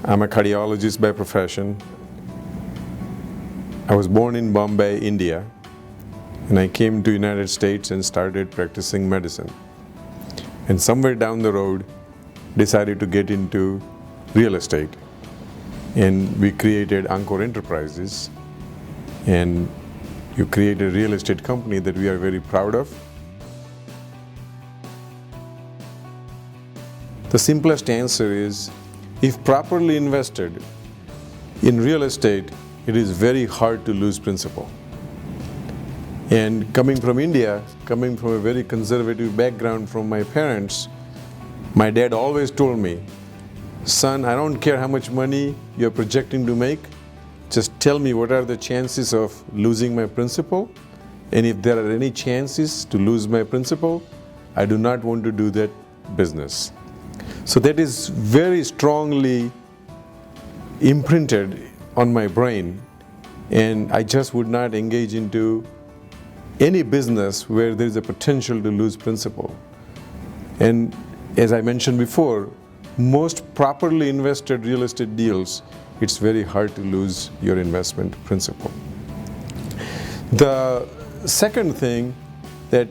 I'm a cardiologist by profession. I was born in Bombay, India, and I came to United States and started practicing medicine. And somewhere down the road, decided to get into real estate. And we created Encore Enterprises. And you created a real estate company that we are very proud of. The simplest answer is, if properly invested in real estate, it is very hard to lose principal. And coming from India, coming from a very conservative background from my parents, my dad always told me, son, I don't care how much money you're projecting to make, just tell me what are the chances of losing my principal, and if there are any chances to lose my principal, I do not want to do that business. So that is very strongly imprinted on my brain, and I just would not engage into any business where there is a potential to lose principal. And as I mentioned before, most properly invested real estate deals, it's very hard to lose your investment principal. The second thing that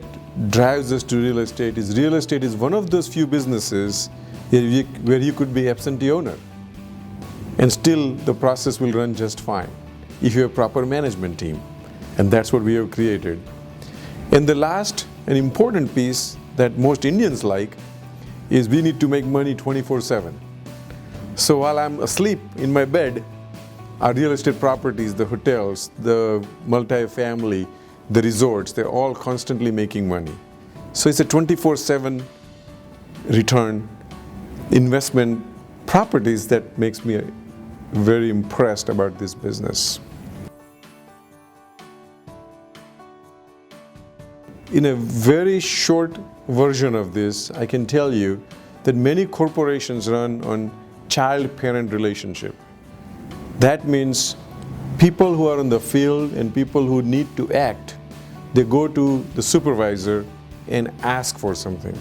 drives us to real estate is one of those few businesses where you could be absentee owner and still the process will run just fine if you have a proper management team, and that's what we have created. And the last and important piece that most Indians like is we need to make money 24/7. So while I'm asleep in my bed, our real estate properties, the hotels, the multi-family, the resorts, they're all constantly making money. So it's a 24/7 return investment properties that makes me very impressed about this business. In a very short version of this, I can tell you that many corporations run on child-parent relationship. That means people who are in the field and people who need to act, they go to the supervisor and ask for something.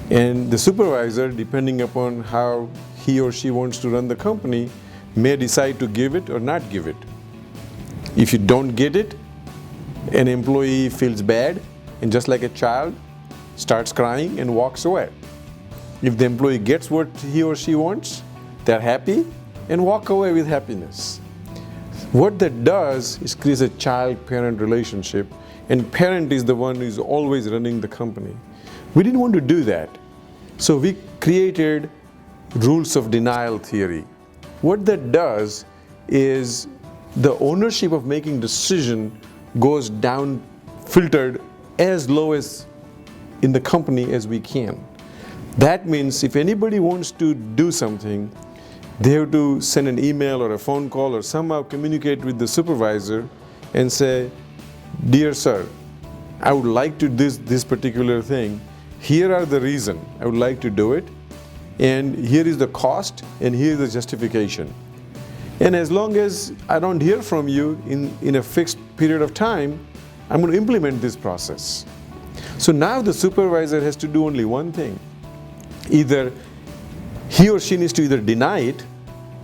And the supervisor, depending upon how he or she wants to run the company, may decide to give it or not give it. If you don't get it, an employee feels bad and just like a child, starts crying and walks away. If the employee gets what he or she wants, they're happy and walk away with happiness. What that does is create a child-parent relationship, and parent is the one who is always running the company. We didn't want to do that. So we created rules of denial theory. What that does is the ownership of making decision goes down, filtered as low as in the company as we can. That means if anybody wants to do something, they have to send an email or a phone call or somehow communicate with the supervisor and say, dear sir, I would like to do this particular thing. Here are the reason I would like to do it, and here is the cost, and here is the justification. And as long as I don't hear from you in a fixed period of time, I'm going to implement this process. So now the supervisor has to do only one thing. Either he or she needs to either deny it,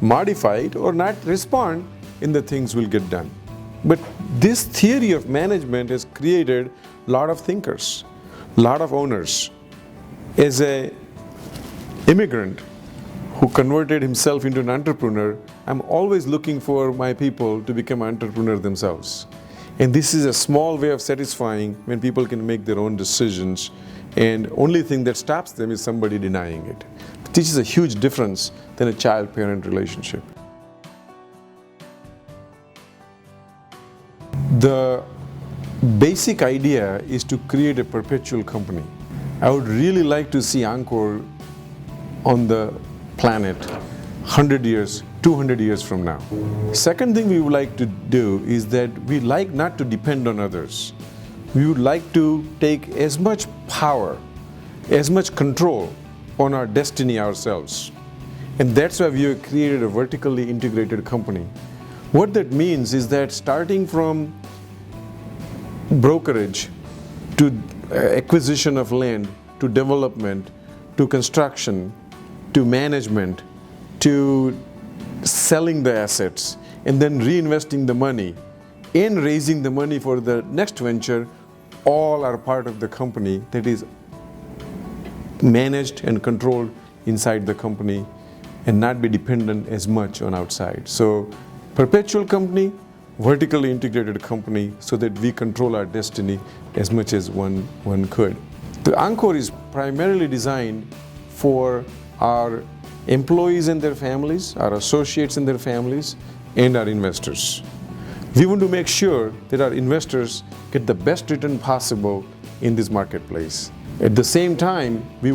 modify it, or not respond, and the things will get done. But this theory of management has created a lot of thinkers, a lot of owners. As an immigrant who converted himself into an entrepreneur, I'm always looking for my people to become entrepreneurs themselves. And this is a small way of satisfying when people can make their own decisions, and only thing that stops them is somebody denying it. This is a huge difference than a child-parent relationship. The basic idea is to create a perpetual company. I would really like to see Encore on the planet 100 years, 200 years from now. Second thing we would like to do is that we like not to depend on others. We would like to take as much power, as much control on our destiny ourselves. And that's why we have created a vertically integrated company. What that means is that starting from brokerage to acquisition of land, to development, to construction, to management, to selling the assets and then reinvesting the money and raising the money for the next venture, all are part of the company that is managed and controlled inside the company and not be dependent as much on outside. So Perpetual company, vertically integrated company, so that we control our destiny as much as one could. The Encore is primarily designed for our employees and their families, our associates and their families, and our investors. We want to make sure that our investors get the best return possible in this marketplace. At the same time, we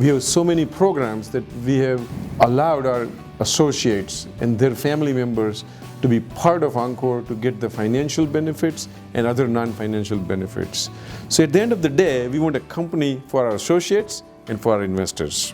have so many programs that we have allowed our associates and their family members to be part of Encore to get the financial benefits and other non-financial benefits. So at the end of the day, we want a company for our associates and for our investors.